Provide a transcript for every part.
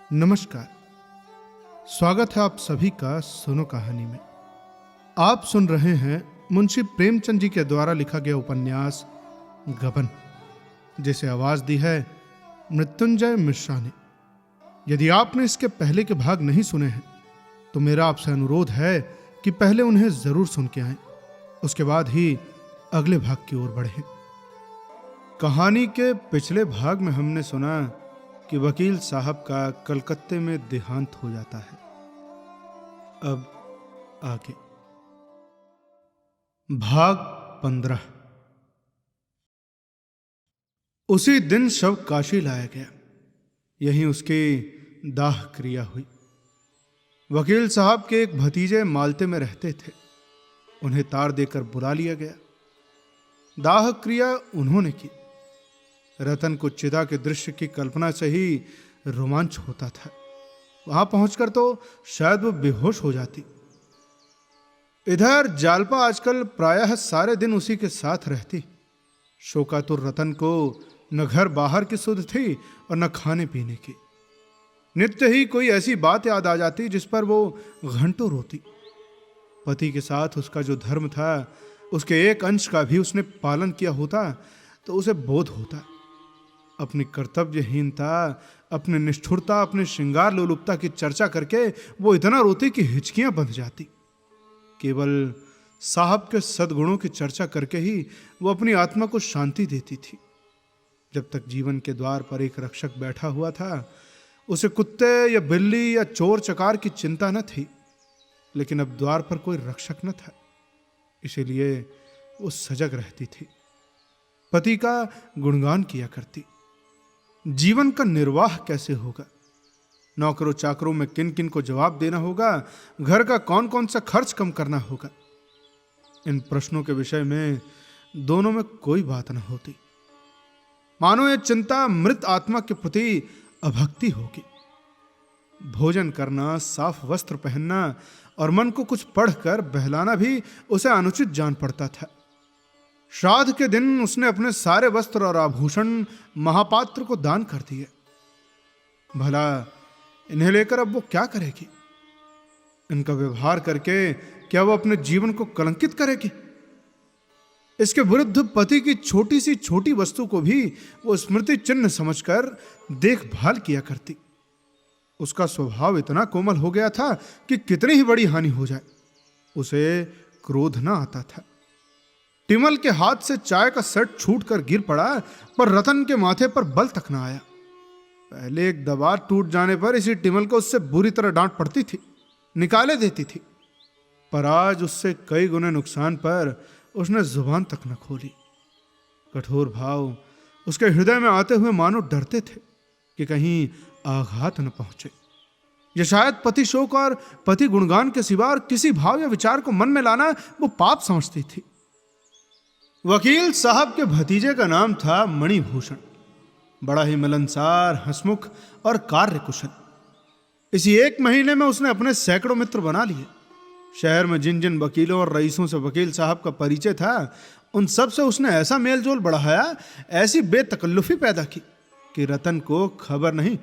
नमस्कार। स्वागत है आप सभी का सुनो कहानी में। आप सुन रहे हैं मुंशी प्रेमचंद जी के द्वारा लिखा गया उपन्यास गबन, जिसे आवाज दी है मृत्युंजय मिश्रा ने। यदि आपने इसके पहले के भाग नहीं सुने हैं तो मेरा आपसे अनुरोध है कि पहले उन्हें जरूर सुन के आएं, उसके बाद ही अगले भाग की ओर बढ़ें। कहानी के पिछले भाग में हमने सुना कि वकील साहब का कलकत्ते में देहांत हो जाता है। अब आगे भाग 15। उसी दिन शव काशी लाया गया। यहीं उसकी दाह क्रिया हुई। वकील साहब के एक भतीजे मालते में रहते थे। उन्हें तार देकर बुला लिया गया। दाह क्रिया उन्होंने की। रतन को चिता के दृश्य की कल्पना से ही रोमांच होता था। वहां पहुंचकर तो शायद वो बेहोश हो जाती। इधर जालपा आजकल प्रायः सारे दिन उसी के साथ रहती। शोकातुर रतन को न घर बाहर की सुध थी और न खाने पीने की। नित्य ही कोई ऐसी बात याद आ जाती जिस पर वो घंटों रोती। पति के साथ उसका जो धर्म था, उसके एक अंश का भी उसने पालन किया होता तो उसे बोध होता। अपनी कर्तव्यहीनता, अपनी निष्ठुरता, अपने श्रृंगार लोलुपता की चर्चा करके वो इतना रोती कि हिचकियां बंध जाती। केवल साहब के सद्गुणों की चर्चा करके ही वो अपनी आत्मा को शांति देती थी। जब तक जीवन के द्वार पर एक रक्षक बैठा हुआ था, उसे कुत्ते या बिल्ली या चोर चकार की चिंता न थी। लेकिन अब द्वार पर कोई रक्षक न था, इसीलिए वो सजग रहती थी। पति का गुणगान किया करती। जीवन का निर्वाह कैसे होगा, नौकरों चाकरों में किन किन को जवाब देना होगा, घर का कौन कौन सा खर्च कम करना होगा, इन प्रश्नों के विषय में दोनों में कोई बात न होती। मानो ये चिंता मृत आत्मा के प्रति अभक्ति होगी। भोजन करना, साफ वस्त्र पहनना और मन को कुछ पढ़कर बहलाना भी उसे अनुचित जान पड़ता था। श्राद्ध के दिन उसने अपने सारे वस्त्र और आभूषण महापात्र को दान कर दिए। भला इन्हें लेकर अब वो क्या करेगी? इनका व्यवहार करके क्या वो अपने जीवन को कलंकित करेगी? इसके विरुद्ध पति की छोटी सी छोटी वस्तु को भी वो स्मृति चिन्ह समझकर देखभाल किया करती। उसका स्वभाव इतना कोमल हो गया था कि कितनी ही बड़ी हानि हो जाए उसे क्रोध न आता था। टिमल के हाथ से चाय का सेट छूटकर गिर पड़ा, पर रतन के माथे पर बल तक न आया। पहले एक दबार टूट जाने पर इसी टिमल को उससे बुरी तरह डांट पड़ती थी, निकाले देती थी। पर आज उससे कई गुने नुकसान पर उसने जुबान तक न खोली। कठोर भाव उसके हृदय में आते हुए मानो डरते थे कि कहीं आघात न पहुंचे। यह शायद पति शोक और पति गुणगान के सिवा और किसी भाव या विचार को मन में लाना वो पाप समझती थी। वकील साहब के भतीजे का नाम था मणिभूषण। बड़ा ही मिलनसार, हंसमुख और कार्यकुशल। इसी एक महीने में उसने अपने सैकड़ों मित्र बना लिए। शहर में जिन जिन वकीलों और रईसों से वकील साहब का परिचय था, उन सब से उसने ऐसा मेलजोल बढ़ाया, ऐसी बेतकल्लुफी पैदा की कि रतन को खबर नहीं,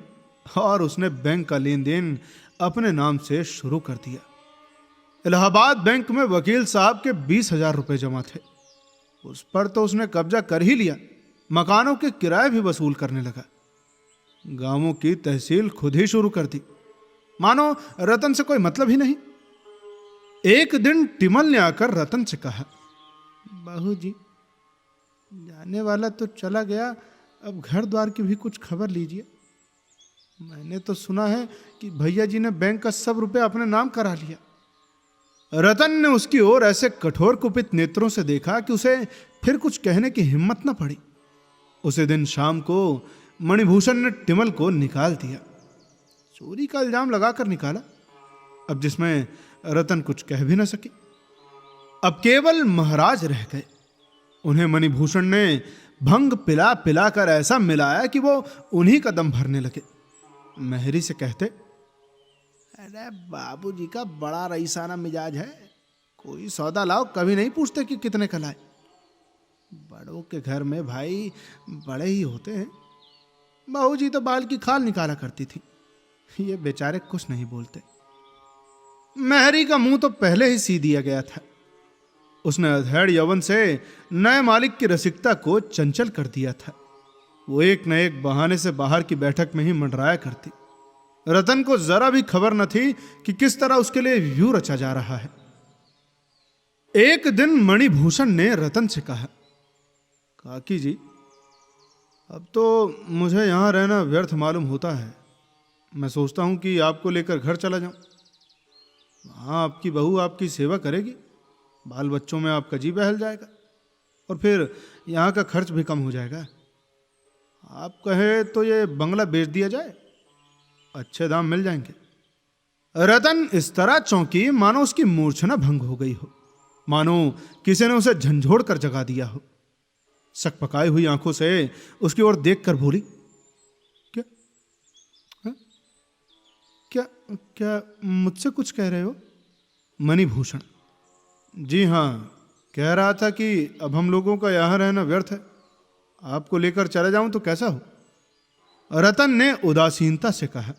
और उसने बैंक का लेन देन अपने नाम से शुरू कर दिया। इलाहाबाद बैंक में वकील साहब के 20,000 रुपए जमा थे। उस पर तो उसने कब्जा कर ही लिया। मकानों के किराए भी वसूल करने लगा। गांवों की तहसील खुद ही शुरू कर दी, मानो रतन से कोई मतलब ही नहीं। एक दिन टिमल ने आकर रतन से कहा, बहू जी, जाने वाला तो चला गया, अब घर द्वार की भी कुछ खबर लीजिए। मैंने तो सुना है कि भैया जी ने बैंक का सब रुपए अपने नाम करा लिया। रतन ने उसकी ओर ऐसे कठोर कुपित नेत्रों से देखा कि उसे फिर कुछ कहने की हिम्मत न पड़ी। उसी दिन शाम को मणिभूषण ने टिमल को निकाल दिया। चोरी का इल्जाम लगाकर निकाला, अब जिसमें रतन कुछ कह भी न सकी। अब केवल महाराज रह गए। उन्हें मणिभूषण ने भंग पिला पिला कर ऐसा मिलाया कि वो उन्हीं का दम भरने लगे। मेहरी से कहते, अरे बाबूजी का बड़ा रईसाना मिजाज है, कोई सौदा लाओ कभी नहीं पूछते कि कितने का लाए। बड़ों के घर में भाई बड़े ही होते हैं। बहू जी तो बाल की खाल निकाला करती थी। ये बेचारे कुछ नहीं बोलते। मेहरी का मुंह तो पहले ही सी दिया गया था। उसने अधेड़ यौवन से नए मालिक की रसिकता को चंचल कर दिया था। वो एक न एक बहाने से बाहर की बैठक में ही मंडराया करती। रतन को जरा भी खबर न थी कि किस तरह उसके लिए व्यू रचा जा रहा है। एक दिन मणिभूषण ने रतन से कहा, काकी जी, अब तो मुझे यहां रहना व्यर्थ मालूम होता है। मैं सोचता हूं कि आपको लेकर घर चला जाऊं। वहां आपकी बहू आपकी सेवा करेगी, बाल बच्चों में आपका जी बहल जाएगा, और फिर यहाँ का खर्च भी कम हो जाएगा। आप कहे तो ये बंगला बेच दिया जाए, अच्छे दाम मिल जाएंगे। रतन इस तरह चौंकी मानो उसकी मूर्छना भंग हो गई हो, मानो किसी ने उसे झंझोड़ कर जगा दिया हो। सकपकाई हुई आंखों से उसकी ओर देखकर बोली, क्या हा? क्या क्या मुझसे कुछ कह रहे हो? मणिभूषण, जी हां, कह रहा था कि अब हम लोगों का यहां रहना व्यर्थ है। आपको लेकर चला जाऊं तो कैसा हो? रतन ने उदासीनता से कहा,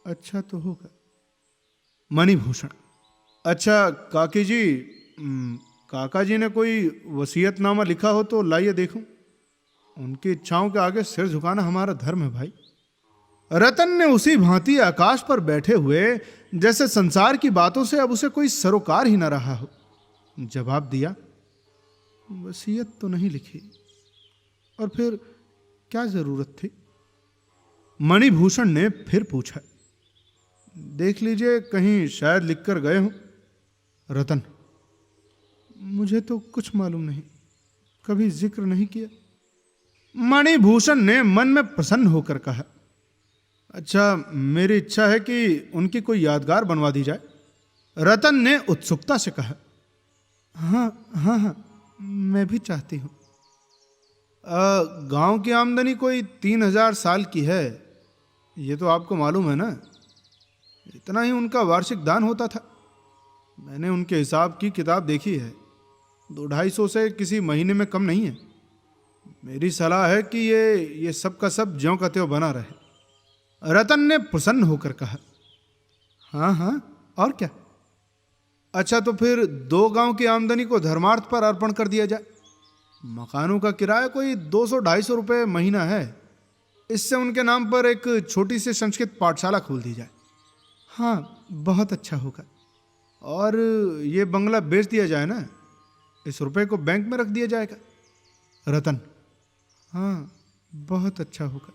अच्छा तो होगा। मणिभूषण, अच्छा काकी जी, काका जी ने कोई वसीयतनामा लिखा हो तो लाइए देखूं। उनकी इच्छाओं के आगे सिर झुकाना हमारा धर्म है भाई। रतन ने उसी भांति आकाश पर बैठे हुए जैसे संसार की बातों से अब उसे कोई सरोकार ही न रहा हो जवाब दिया, वसीयत तो नहीं लिखी, और फिर क्या जरूरत थी? मणिभूषण ने फिर पूछा, देख लीजिए कहीं शायद लिखकर गए हो। रतन, मुझे तो कुछ मालूम नहीं, कभी जिक्र नहीं किया। मणिभूषण ने मन में प्रसन्न होकर कहा, अच्छा, मेरी इच्छा है कि उनकी कोई यादगार बनवा दी जाए। रतन ने उत्सुकता से कहा, हाँ हाँ हाँ, मैं भी चाहती हूं। गांव की आमदनी कोई 3000 साल की है, ये तो आपको मालूम है ना। इतना ही उनका वार्षिक दान होता था। मैंने उनके हिसाब की किताब देखी है, 200-250 से किसी महीने में कम नहीं है। मेरी सलाह है कि ये सब का सब ज्यों का त्यों बना रहे। रतन ने प्रसन्न होकर कहा, हाँ हाँ, और क्या? अच्छा, तो फिर 2 गांव की आमदनी को धर्मार्थ पर अर्पण कर दिया जाए। मकानों का किराया कोई 200-250 रुपये महीना है। इससे उनके नाम पर एक छोटी सी संस्कृत पाठशाला खोल दी जाए। हाँ, बहुत अच्छा होगा। और ये बंगला बेच दिया जाए ना, इस रुपए को बैंक में रख दिया जाएगा। रतन, हाँ, बहुत अच्छा होगा।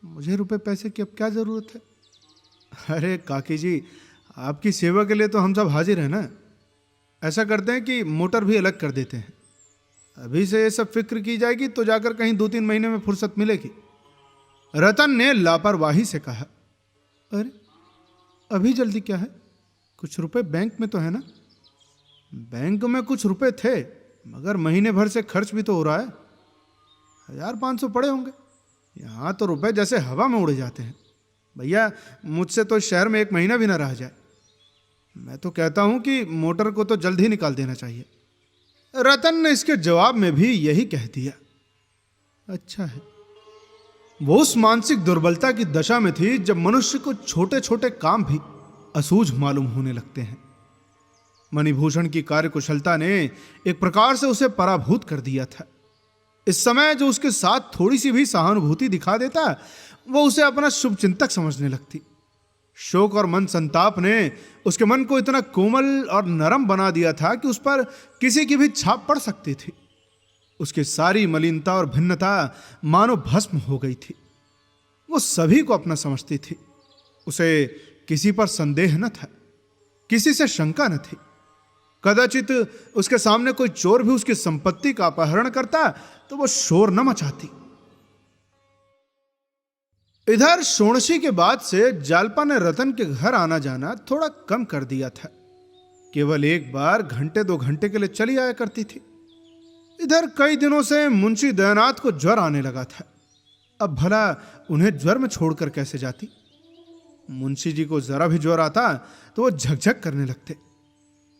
मुझे रुपए पैसे की अब क्या जरूरत है? अरे काकी जी, आपकी सेवा के लिए तो हम सब हाजिर हैं ना। ऐसा करते हैं कि मोटर भी अलग कर देते हैं। अभी से ये सब फिक्र की जाएगी तो जाकर कहीं 2-3 महीने में फुर्सत मिलेगी। रतन ने लापरवाही से कहा, अरे अभी जल्दी क्या है? कुछ रुपए बैंक में तो है ना? बैंक में कुछ रुपए थे, मगर महीने भर से खर्च भी तो हो रहा है। 1500 पड़े होंगे। यहाँ तो रुपए जैसे हवा में उड़ जाते हैं। भैया, मुझसे तो शहर में 1 महीना भी ना रह जाए। मैं तो कहता हूं कि मोटर को तो जल्द ही निकाल देना चाहिए। रतन ने इसके जवाब में भी यही कह दिया। अच्छा है। वो उस मानसिक दुर्बलता की दशा में थी जब मनुष्य को छोटे छोटे काम भी असूझ मालूम होने लगते हैं। मणिभूषण की कार्यकुशलता ने एक प्रकार से उसे पराभूत कर दिया था। इस समय जो उसके साथ थोड़ी सी भी सहानुभूति दिखा देता, वो उसे अपना शुभचिंतक समझने लगती। शोक और मन संताप ने उसके मन को इतना कोमल और नरम बना दिया था कि उस पर किसी की भी छाप पड़ सकती थी। उसकी सारी मलिनता और भिन्नता मानो भस्म हो गई थी। वो सभी को अपना समझती थी। उसे किसी पर संदेह न था, किसी से शंका न थी। कदाचित उसके सामने कोई चोर भी उसकी संपत्ति का अपहरण करता तो वो शोर न मचाती। इधर सोणसी के बाद से जालपा ने रतन के घर आना जाना थोड़ा कम कर दिया था। केवल एक बार घंटे 2 घंटे के लिए चली आया करती थी। इधर कई दिनों से मुंशी दयानाथ को ज्वर आने लगा था। अब भला उन्हें ज्वर में छोड़कर कैसे जाती? मुंशी जी को जरा भी ज्वर आता तो वो झकझक करने लगते।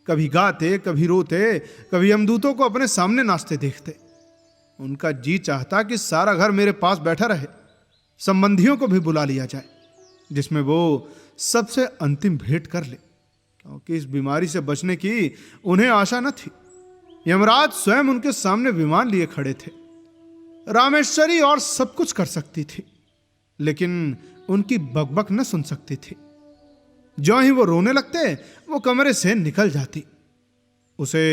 कभी गाते, कभी रोते, कभी यमदूतों को अपने सामने नाचते देखते। उनका जी चाहता कि सारा घर मेरे पास बैठा रहे, संबंधियों को भी बुला लिया जाए, जिसमें वो सबसे अंतिम भेंट कर ले, क्योंकि इस बीमारी से बचने की उन्हें आशा न थी। यमराज स्वयं उनके सामने विमान लिए खड़े थे। रामेश्वरी और सब कुछ कर सकती थी, लेकिन उनकी बकबक न सुन सकती थी। जो ही वो रोने लगते, वो कमरे से निकल जाती। उसे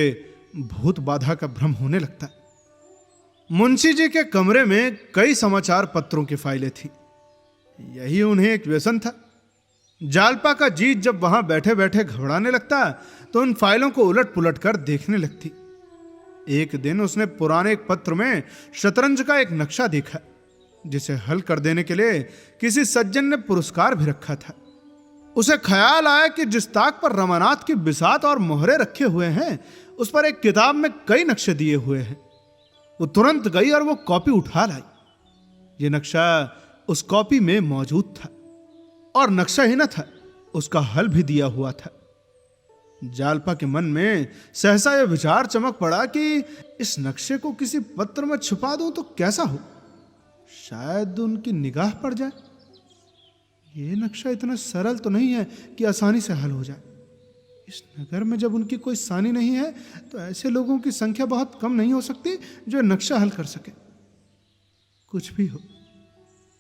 भूत बाधा का भ्रम होने लगता। मुंशी जी के कमरे में कई समाचार पत्रों की फाइलें थी। यही उन्हें एक व्यसन था। जालपा का जीत जब वहां बैठे बैठे घबराने लगता, तो उन फाइलों को उलट पुलट कर देखने लगती। एक दिन उसने पुराने एक पत्र में शतरंज का एक नक्शा देखा, जिसे हल कर देने के लिए किसी सज्जन ने पुरस्कार भी रखा था। उसे ख्याल आया कि जिस ताक पर रमानाथ की बिसात और मोहरे रखे हुए हैं, उस पर एक किताब में कई नक्शे दिए हुए हैं। वो तुरंत गई और वो कॉपी उठा लाई। ये नक्शा उस कॉपी में मौजूद था, और नक्शा ही न था, उसका हल भी दिया हुआ था। जालपा के मन में सहसा यह विचार चमक पड़ा कि इस नक्शे को किसी पत्र में छुपा दूं तो कैसा हो, शायद उनकी निगाह पड़ जाए। ये नक्शा इतना सरल तो नहीं है कि आसानी से हल हो जाए। इस नगर में जब उनकी कोई सानी नहीं है, तो ऐसे लोगों की संख्या बहुत कम नहीं हो सकती जो नक्शा हल कर सके। कुछ भी हो,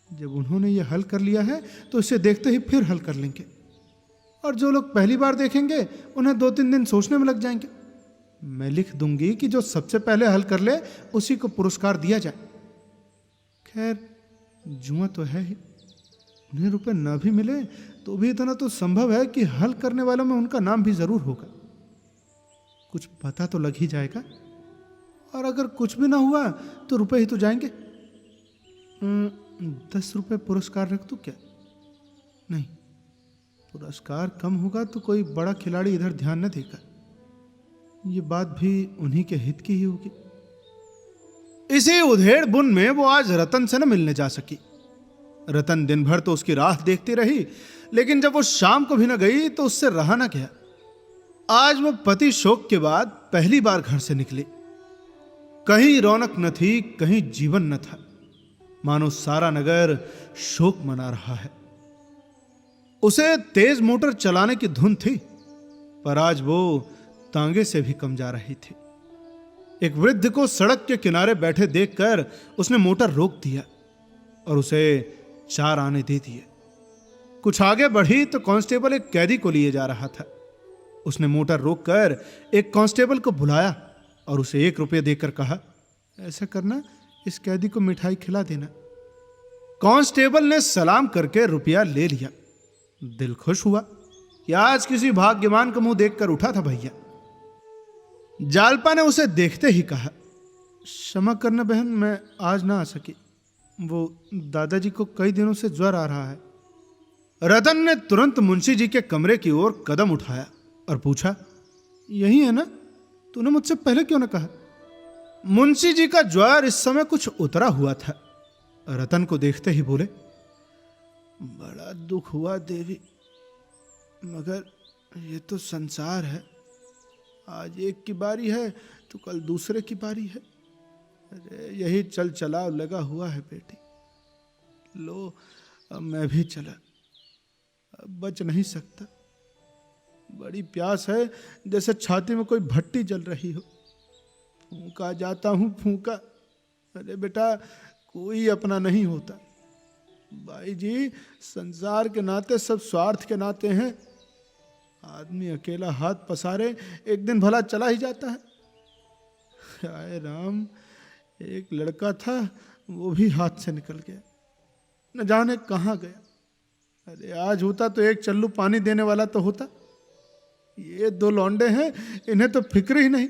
जब उन्होंने यह हल कर लिया है तो इसे देखते ही फिर हल कर लेंगे, और जो लोग पहली बार देखेंगे उन्हें 2-3 दिन सोचने में लग जाएंगे। मैं लिख दूंगी कि जो सबसे पहले हल कर ले उसी को पुरस्कार दिया जाए। खैर, जुआ तो है ही, उन्हें रुपए न भी मिले तो भी इतना तो संभव है कि हल करने वालों में उनका नाम भी जरूर होगा। कुछ पता तो लग ही जाएगा, और अगर कुछ भी ना हुआ तो रुपए ही तो जाएंगे। 10 रुपए पुरस्कार रख दूं क्या? नहीं, पुरस्कार कम होगा तो कोई बड़ा खिलाड़ी इधर ध्यान न देगा। ये बात भी उन्हीं के हित की ही होगी। इसी उधेड़ बुन में वो आज रतन से न मिलने जा सकी। रतन दिन भर तो उसकी राह देखती रही, लेकिन जब वो शाम को भी न गई तो उससे रहा न गया। आज वो पति शोक के बाद पहली बार घर से निकली। कहीं रौनक न थी, कहीं जीवन न था, मानो सारा नगर शोक मना रहा है। उसे तेज मोटर चलाने की धुन थी, पर आज वो तांगे से भी कम जा रही थी। एक वृद्ध को सड़क के किनारे बैठे देखकर उसने मोटर रोक दिया और उसे 4 आने दे दिए। कुछ आगे बढ़ी तो कांस्टेबल एक कैदी को लिए जा रहा था। उसने मोटर रोककर एक कांस्टेबल को बुलाया और उसे 1 रुपया देकर कहा, ऐसा करना, इस कैदी को मिठाई खिला देना। कांस्टेबल ने सलाम करके रुपया ले लिया। दिल खुश हुआ कि आज किसी भाग्यवान का मुंह देखकर उठा था भैया। जालपा ने उसे देखते ही कहा, क्षमा करना बहन, मैं आज ना आ सकी। वो दादाजी को कई दिनों से ज्वर आ रहा है। रतन ने तुरंत मुंशी जी के कमरे की ओर कदम उठाया और पूछा, यही है ना? तूने मुझसे पहले क्यों न कहा? मुंशी जी का ज्वर इस समय कुछ उतरा हुआ था। रतन को देखते ही बोले, बड़ा दुख हुआ देवी, मगर ये तो संसार है। आज एक की बारी है तो कल दूसरे की बारी है। अरे यही चल चलाव लगा हुआ है बेटी। लो, अब मैं भी चला, अब बच नहीं सकता। बड़ी प्यास है, जैसे छाती में कोई भट्टी जल रही हो। फूंका जाता हूँ, फूंका। अरे बेटा, कोई अपना नहीं होता। भाई जी, संसार के नाते सब स्वार्थ के नाते हैं। आदमी अकेला हाथ पसारे एक दिन भला चला ही जाता है। हाय राम, एक लड़का था, वो भी हाथ से निकल गया, न जाने कहाँ गया। अरे आज होता तो एक चल्लू पानी देने वाला तो होता। ये 2 लौंडे हैं, इन्हें तो फिक्र ही नहीं।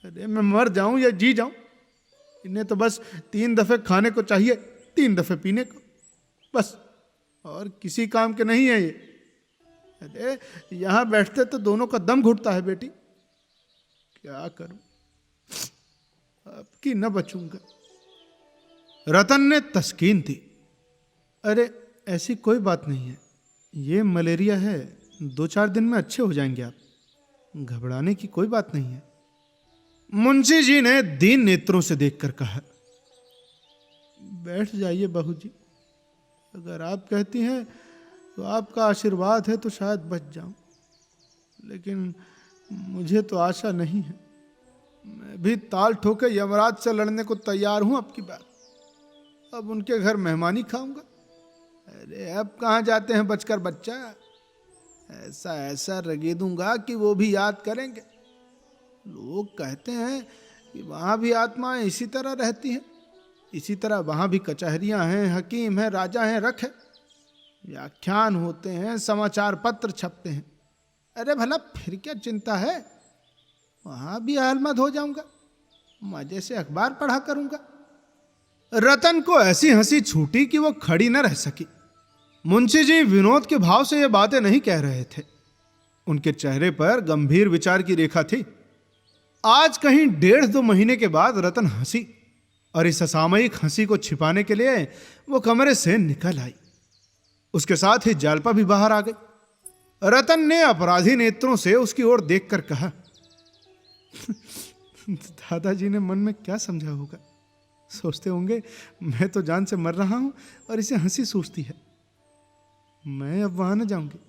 अरे मैं मर जाऊं या जी जाऊं, इन्हें तो बस 3 दफे खाने को चाहिए, 3 दफे पीने को, बस, और किसी काम के नहीं है ये। अरे यहां बैठते तो दोनों का दम घुटता है बेटी। क्या करूं, अब की न बचूंगा। रतन ने तस्कीन दी, अरे ऐसी कोई बात नहीं है, ये मलेरिया है, 2-4 दिन में अच्छे हो जाएंगे आप, घबराने की कोई बात नहीं है। मुंशी जी ने दीन नेत्रों से देखकर कहा, बैठ जाइए बहू जी, अगर आप कहती हैं तो आपका आशीर्वाद है तो शायद बच जाऊं, लेकिन मुझे तो आशा नहीं है। मैं भी ताल ठोके यमराज से लड़ने को तैयार हूं अब की बार। अब उनके घर मेहमानी खाऊंगा। अरे अब कहाँ जाते हैं बचकर बच्चा, ऐसा ऐसा रगेदूंगा कि वो भी याद करेंगे। लोग कहते हैं कि वहाँ भी आत्माएं इसी तरह रहती हैं, इसी तरह वहाँ भी कचहरियाँ हैं, हकीम हैं, राजा हैं, रख है, व्याख्यान होते हैं, समाचार पत्र छपते हैं। अरे भला फिर क्या चिंता है, वहाँ भी अहलमद हो जाऊंगा, मजे से अखबार पढ़ा करूंगा। रतन को ऐसी हंसी छूटी कि वो खड़ी न रह सकी। मुंशी जी विनोद के भाव से ये बातें नहीं कह रहे थे, उनके चेहरे पर गंभीर विचार की रेखा थी। आज कहीं 1.5-2 महीने के बाद रतन हंसी, और इस असामयिक हंसी को छिपाने के लिए वो कमरे से निकल आई। उसके साथ ही जालपा भी बाहर आ गई। रतन ने अपराधी नेत्रों से उसकी ओर देखकर कहा, दादाजी ने मन में क्या समझा होगा, सोचते होंगे मैं तो जान से मर रहा हूं और इसे हंसी सूझती है। मैं अब वहां न जाऊंगी,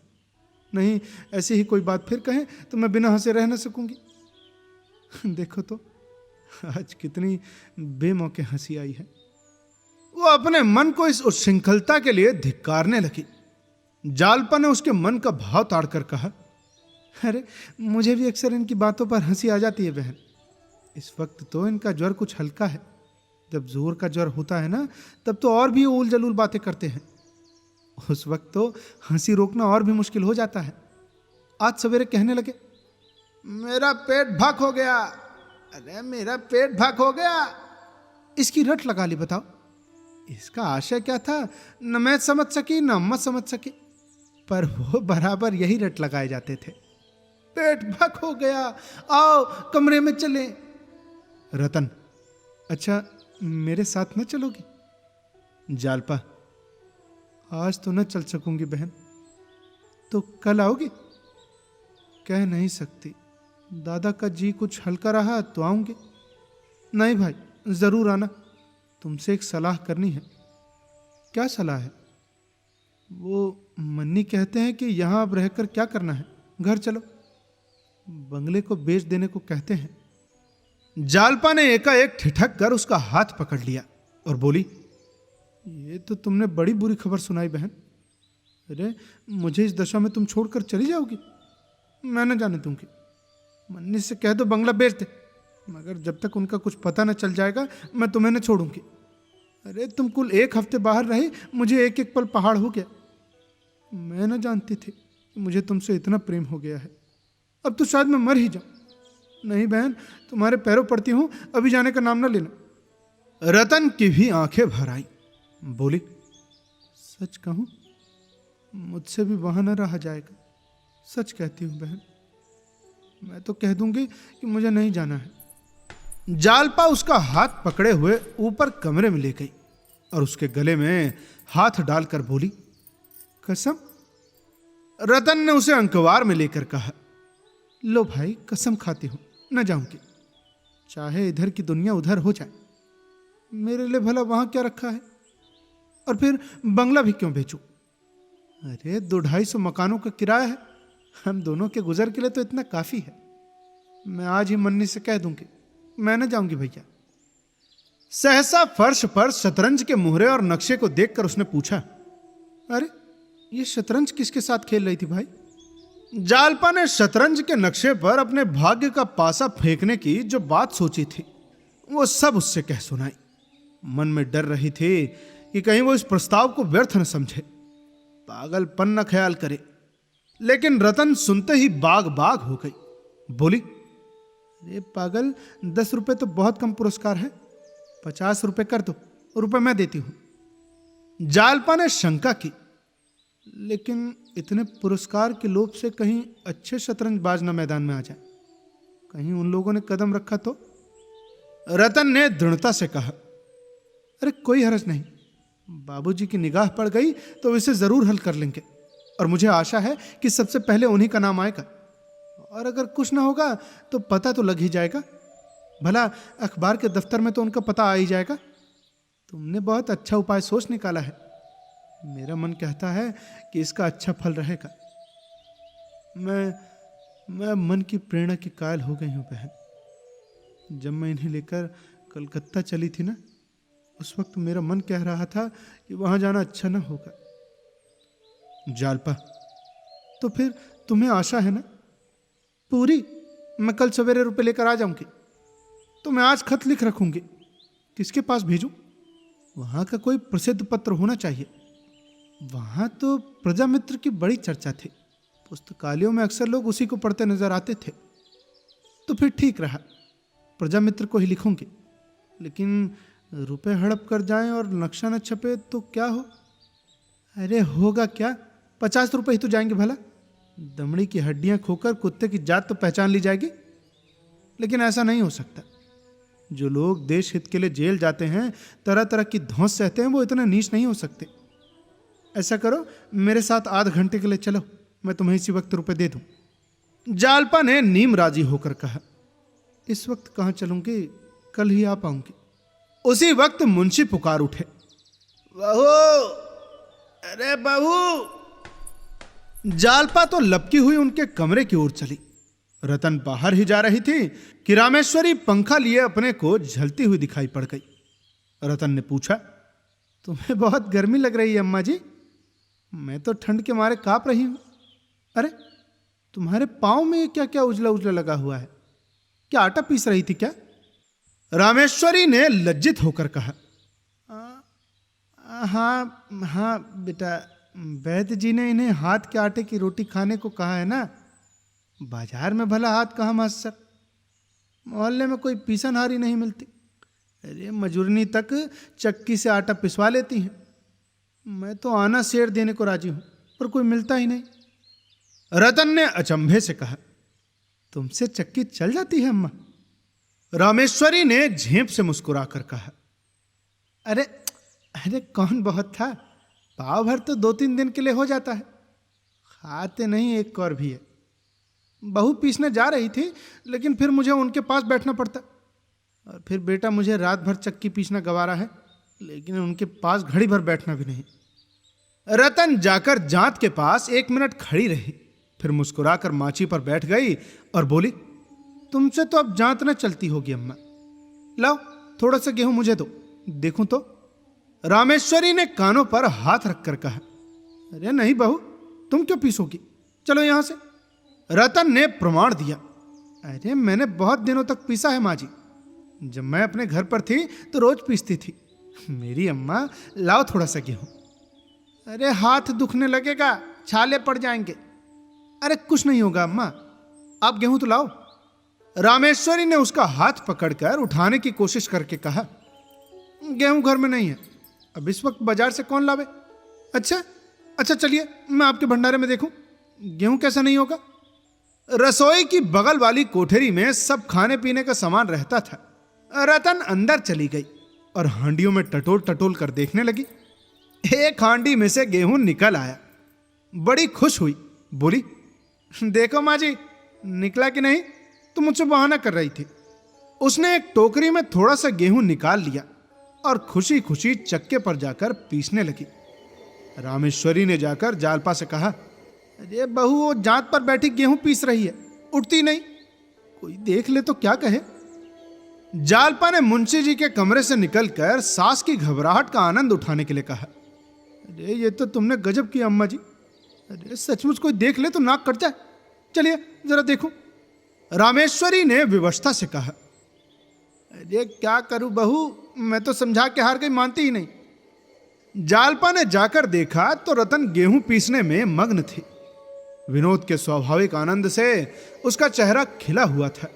नहीं ऐसी ही कोई बात फिर कहें तो मैं बिना हंसे रह न सकूंगी। देखो तो आज कितनी बेमौके हंसी आई है। वो अपने मन को इस उच्छृंखलता के लिए धिक्कारने लगी। जालपा ने उसके मन का भाव ताड़कर कहा, अरे मुझे भी अक्सर इनकी बातों पर हंसी आ जाती है बहन। इस वक्त तो इनका ज्वर कुछ हल्का है, जब जोर का ज्वर होता है ना तब तो और भी उल जलूल बातें करते हैं। उस वक्त तो हंसी रोकना और भी मुश्किल हो जाता है। आज सवेरे कहने लगे, मेरा पेट भक हो गया, अरे मेरा पेट भक हो गया। इसकी रट लगा ली, बताओ इसका आशय क्या था, न मैं समझ सकी न अम्मा समझ सकी, पर वो बराबर यही रट लगाए जाते थे। पेट भक हो गया, आओ कमरे में चले। रतन, अच्छा मेरे साथ न चलोगी? जालपा, आज तो न चल सकूंगी बहन, तो कल आओगी? कह नहीं सकती, दादा का जी कुछ हल्का रहा तो आऊंगी। नहीं भाई जरूर आना, तुमसे एक सलाह करनी है। क्या सलाह है? वो मन्नी कहते हैं कि यहां अब रहकर क्या करना है, घर चलो, बंगले को बेच देने को कहते हैं। जालपा ने एकाएक ठिठक कर उसका हाथ पकड़ लिया और बोली, ये तो तुमने बड़ी बुरी खबर सुनाई बहन। अरे मुझे इस दशा में तुम छोड़कर चली जाओगी? मैं न जाने दूंगी। मन्नी से कह दो बंगला बेच दे, मगर जब तक उनका कुछ पता न चल जाएगा मैं तुम्हें न छोड़ूंगी। अरे तुम कुल 1 हफ्ते बाहर रही, मुझे एक एक पल पहाड़ हो गया। मैं न जानती थी कि मुझे तुमसे इतना प्रेम हो गया है। अब तो शायद मैं मर ही जाऊं। नहीं बहन, तुम्हारे पैरों पड़ती हूं, अभी जाने का नाम न लेना। रतन की भी आंखें भर आई, बोली, सच कहूं मुझसे भी वहां न रहा जाएगा। सच कहती हूं बहन, मैं तो कह दूंगी कि मुझे नहीं जाना है। जालपा उसका हाथ पकड़े हुए ऊपर कमरे में ले गई और उसके गले में हाथ डालकर बोली, कसम? रतन ने उसे अंकवार में लेकर कहा, लो भाई कसम खाती हूं, न जाऊंगी, चाहे इधर की दुनिया उधर हो जाए। मेरे लिए भला वहां क्या रखा है, और फिर बंगला भी क्यों बेचूं? अरे 200-250 मकानों का किराया है, हम दोनों के गुजर के लिए तो इतना काफी है। मैं आज ही मन्नी से कह दूंगी, मैं न जाऊंगी भैया। सहसा फर्श पर शतरंज के मुहरे और नक्शे को देखकर उसने पूछा, अरे ये शतरंज किसके साथ खेल रही थी भाई? जालपा ने शतरंज के नक्शे पर अपने भाग्य का पासा फेंकने की जो बात सोची थी वो सब उससे कह सुनाई। मन में डर रही थी कि कहीं वो इस प्रस्ताव को व्यर्थ न समझे, पागलपन न ख्याल करे। लेकिन रतन सुनते ही बाग बाग हो गई। बोली, अरे पागल, 10 रुपए तो बहुत कम पुरस्कार है, 50 रुपए कर दो, रुपए मैं देती हूं। जालपा ने शंका की, लेकिन इतने पुरस्कार के लोभ से कहीं अच्छे शतरंजबाज न मैदान में आ जाए, कहीं उन लोगों ने कदम रखा तो? रतन ने दृढ़ता से कहा, अरे कोई हर्ज नहीं, बाबूजी की निगाह पड़ गई तो इसे जरूर हल कर लेंगे, और मुझे आशा है कि सबसे पहले उन्हीं का नाम आएगा, और अगर कुछ ना होगा तो पता तो लग ही जाएगा। भला अखबार के दफ्तर में तो उनका पता आ ही जाएगा। तुमने बहुत अच्छा उपाय सोच निकाला है। मेरा मन कहता है कि इसका अच्छा फल रहेगा। मैं मन की प्रेरणा की कायल हो गई हूँ बहन। जब मैं इन्हें लेकर कलकत्ता चली थी ना, उस वक्त मेरा मन कह रहा था कि वहां जाना अच्छा ना होगा। जालपा, तो फिर तुम्हें आशा है ना पूरी? मैं कल सवेरे रुपए लेकर आ जाऊंगी। तो मैं आज खत लिख रखूंगी। किसके पास भेजूं? वहां का कोई प्रसिद्ध पत्र होना चाहिए। वहां तो प्रजामित्र की बड़ी चर्चा थी। पुस्तकालयों में अक्सर लोग उसी को पढ़ते नजर आते थे। तो फिर ठीक रहा, प्रजामित्र को ही लिखूंगी। लेकिन रुपए हड़प कर जाएं और नक्शा न छपे तो क्या हो? अरे होगा क्या, 50 रुपए ही तो जाएंगे भला। दमड़ी की हड्डियां खोकर कुत्ते की जात तो पहचान ली जाएगी। लेकिन ऐसा नहीं हो सकता। जो लोग देश हित के लिए जेल जाते हैं, तरह तरह की धौंस सहते हैं, वो इतने नीच नहीं हो सकते। ऐसा करो, मेरे साथ आध घंटे के लिए चलो, मैं तुम्हें इसी वक्त रुपए दे दूं। जालपा ने नीम राजी होकर कहा। इस वक्त कहां चलूंगी, कल ही आ पाऊंगी। उसी वक्त मुंशी पुकार उठे, बहू, अरे बहू। जालपा तो लपकी हुई उनके कमरे की ओर चली। रतन बाहर ही जा रही थी कि रामेश्वरी पंखा लिए अपने को झलती हुई दिखाई पड़ गई। रतन ने पूछा, तुम्हें बहुत गर्मी लग रही है अम्मा जी? मैं तो ठंड के मारे कांप रही हूं। अरे तुम्हारे पांव में क्या क्या उजला उजला लगा हुआ है? क्या आटा पीस रही थी क्या? रामेश्वरी ने लज्जित होकर कहा, हाँ हाँ बेटा, वैद्य जी ने इन्हें हाथ के आटे की रोटी खाने को कहा है ना। बाजार में भला हाथ कहाँ मास्टर, मोहल्ले में कोई पीसनहारी नहीं मिलती। अरे मजूरनी तक चक्की से आटा पिसवा लेती हैं। मैं तो आना शेर देने को राजी हूं, पर कोई मिलता ही नहीं। रतन ने अचंभे से कहा, तुमसे चक्की चल जाती है अम्मा? रामेश्वरी ने झेंप से मुस्कुराकर कहा, अरे अरे कौन बहुत था, पाव भर तो 2-3 दिन के लिए हो जाता है। खाते नहीं एक और भी है। बहू पीसने जा रही थी, लेकिन फिर मुझे उनके पास बैठना पड़ता। और फिर बेटा मुझे रात भर चक्की पीसना गवारा है, लेकिन उनके पास घड़ी भर बैठना भी नहीं। रतन जाकर जांत के पास 1 मिनट खड़ी रही, फिर मुस्कुराकर माची पर बैठ गई और बोली, तुमसे तो अब जांत न चलती होगी अम्मा। लाओ थोड़ा सा गेहूं मुझे दो, देखूं तो। रामेश्वरी ने कानों पर हाथ रखकर कहा, अरे नहीं बहू, तुम क्यों पीसोगी, चलो यहां से। रतन ने प्रमाण दिया, अरे मैंने बहुत दिनों तक पीसा है माँ जी। जब मैं अपने घर पर थी तो रोज पीसती थी मेरी अम्मा। लाओ थोड़ा सा गेहूं। अरे हाथ दुखने लगेगा, छाले पड़ जाएंगे। अरे कुछ नहीं होगा अम्मा, आप गेहूं तो लाओ। रामेश्वरी ने उसका हाथ पकड़कर उठाने की कोशिश करके कहा, गेहूं घर में नहीं है, अब इस वक्त बाजार से कौन लावे। अच्छा चलिए, मैं आपके भंडारे में देखूं, गेहूं कैसा नहीं होगा। रसोई की बगल वाली कोठरी में सब खाने पीने का सामान रहता था। रतन अंदर चली गई और हांडियों में टटोल टटोल कर देखने लगी। एक हांडी में से गेहूं निकल आया। बड़ी खुश हुई, बोली, देखो माँ जी, निकला कि नहीं, तुम मुझसे बहाना कर रही थी। उसने एक टोकरी में थोड़ा सा गेहूं निकाल लिया और खुशी खुशी चक्के पर जाकर पीसने लगी। रामेश्वरी ने जाकर जालपा से कहा, अरे बहू, वो जांत पर बैठी गेहूं पीस रही है, उठती नहीं, कोई देख ले तो क्या कहे। जालपा ने मुंशी जी के कमरे से निकलकर सास की घबराहट का आनंद उठाने के लिए कहा, अरे ये तो तुमने गजब किया अम्मा जी। अरे सचमुच कोई देख ले तो नाक कट जाए, चलिए जरा देखो। रामेश्वरी ने विवशता से कहा, अरे क्या करूं बहू, मैं तो समझा के हार गई, मानती ही नहीं। जालपा ने जाकर देखा तो रतन गेहूं पीसने में मग्न थी। विनोद के स्वाभाविक आनंद से उसका चेहरा खिला हुआ था।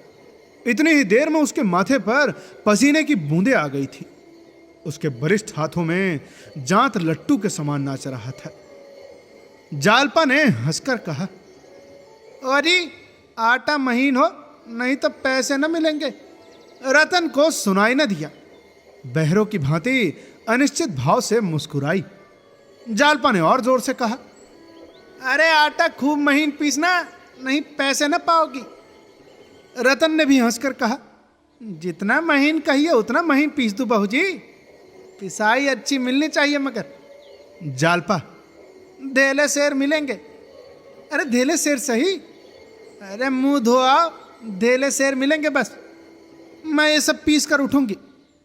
इतनी ही देर में उसके माथे पर पसीने की बूंदें आ गई थी। उसके वरिष्ठ हाथों में जांत लट्टू के समान नाच रहा था। जालपा ने हंसकर कहा, अरे आटा महीन हो, नहीं तो पैसे न मिलेंगे। रतन को सुनाई न दिया। बहरों की भांति अनिश्चित भाव से मुस्कुराई। जालपा ने और जोर से कहा, अरे आटा खूब महीन पीसना, नहीं पैसे न पाओगी। रतन ने भी हंसकर कहा, जितना महीन कहिए उतना महीन पीस दूं बहू जी, पिसाई अच्छी मिलनी चाहिए मगर। जालपा, धेले शेर मिलेंगे। अरे धेले शेर सही, अरे मुंह धो आओ, धेले शेर मिलेंगे बस। मैं ये सब पीस कर उठूंगी,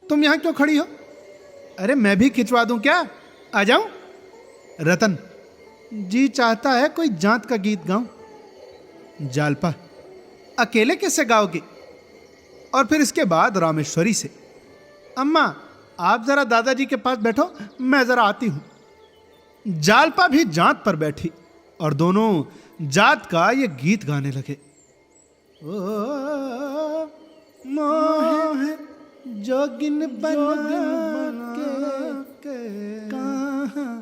तुम यहां क्यों खड़ी हो? अरे मैं भी खिंचवा दूं क्या, आ जाऊं? रतन, जी चाहता है कोई जात का गीत गाऊं। जालपा, अकेले कैसे गाओगी? और फिर इसके बाद रामेश्वरी से, अम्मा आप जरा दादाजी के पास बैठो, मैं जरा आती हूं। जालपा भी जात पर बैठी और दोनों जात का ये गीत गाने लगे। ओ मोह जोगिन बना के कहाँ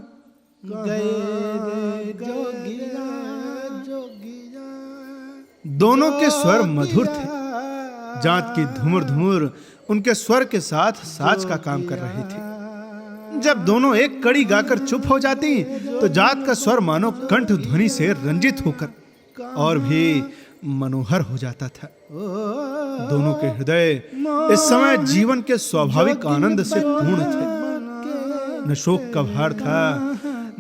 गए रे जोगिया जोगिया। दोनों के स्वर मधुर थे। जात की धुमुर धुमुर उनके स्वर के साथ साज का काम कर रही थी। जब दोनों एक कड़ी गाकर चुप हो जाती तो जात का स्वर मानो कंठ ध्वनि से रंजित होकर और भी मनोहर हो जाता था। दोनों के हृदय इस समय जीवन के स्वाभाविक आनंद से पूर्ण थे। न शोक का भार था,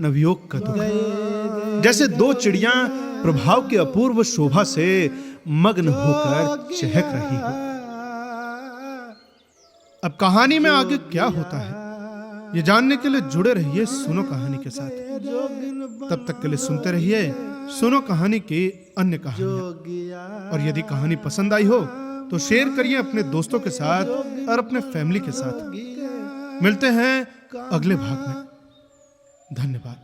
न वियोग का दुख। जैसे दो चिड़ियां प्रभाव की अपूर्व शोभा से मग्न होकर चहक रही हो। अब कहानी में आगे क्या होता है, ये जानने के लिए जुड़े रहिए सुनो कहानी के साथ। तब तक के लिए सुनते रहिए सुनो कहानी की अन्य कहानियां। और यदि कहानी पसंद आई हो तो शेयर करिए अपने दोस्तों के साथ और अपने फैमिली के साथ। मिलते हैं अगले भाग में। धन्यवाद।